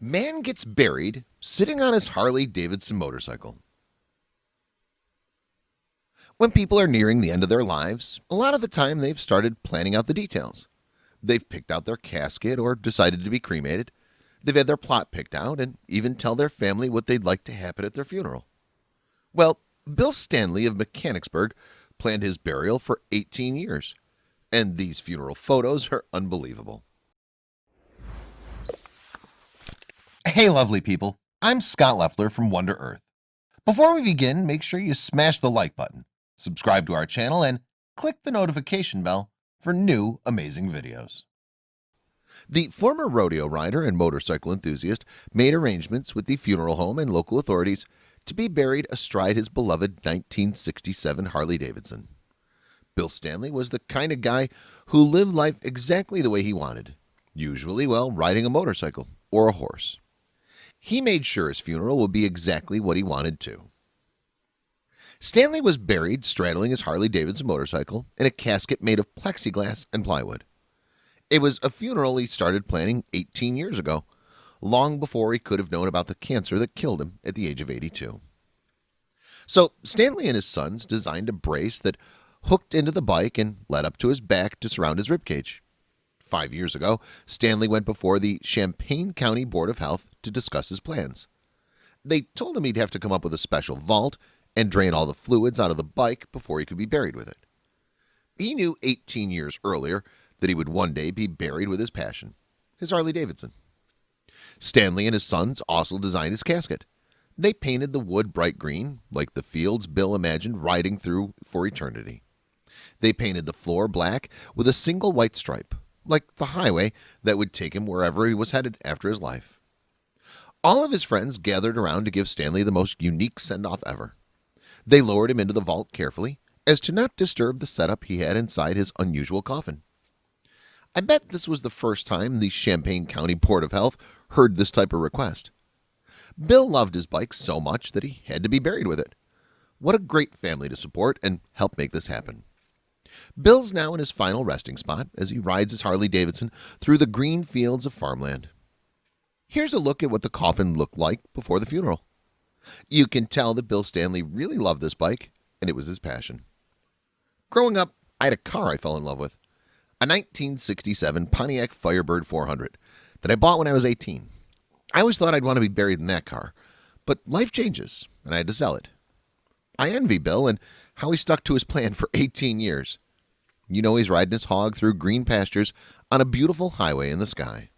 Man gets buried sitting on his Harley Davidson motorcycle. When people are nearing the end of their lives, a lot of the time they've started planning out the details. They've picked out their casket or decided to be cremated. They've had their plot picked out and even tell their family what they'd like to happen at their funeral. Well, Bill Standley of Mechanicsburg planned his burial for 18 years, and these funeral photos are unbelievable. Hey lovely people, I'm Scott Leffler from Wonder Earth. Before we begin, make sure you smash the like button, subscribe to our channel, and click the notification bell for new amazing videos. The former rodeo rider and motorcycle enthusiast made arrangements with the funeral home and local authorities to be buried astride his beloved 1967 Harley Davidson. Bill Standley was the kind of guy who lived life exactly the way he wanted, usually while riding a motorcycle or a horse. He made sure his funeral would be exactly what he wanted to. Standley was buried straddling his Harley Davidson motorcycle in a casket made of plexiglass and plywood. It was a funeral he started planning 18 years ago, long before he could have known about the cancer that killed him at the age of 82. So Standley and his sons designed a brace that hooked into the bike and led up to his back to surround his ribcage. 5 years ago, Standley went before the Champaign County Board of Health to discuss his plans. They told him he'd have to come up with a special vault and drain all the fluids out of the bike before he could be buried with it. He knew 18 years earlier that he would one day be buried with his passion, his Harley Davidson. Standley and his sons also designed his casket. They painted the wood bright green, like the fields Bill imagined riding through for eternity. They painted the floor black with a single white stripe, like the highway that would take him wherever he was headed after his life. All of his friends gathered around to give Standley the most unique send-off ever. They lowered him into the vault carefully, as to not disturb the setup he had inside his unusual coffin. I bet this was the first time the Champaign County Board of Health heard this type of request. Bill loved his bike so much that he had to be buried with it. What a great family to support and help make this happen. Bill's now in his final resting spot as he rides his Harley Davidson through the green fields of farmland. Here's a look at what the coffin looked like before the funeral. You can tell that Bill Standley really loved this bike, and it was his passion. Growing up, I had a car I fell in love with, a 1967 Pontiac Firebird 400 that I bought when I was 18. I always thought I'd want to be buried in that car, but life changes, and I had to sell it. I envy Bill and how he stuck to his plan for 18 years. You know he's riding his hog through green pastures on a beautiful highway in the sky.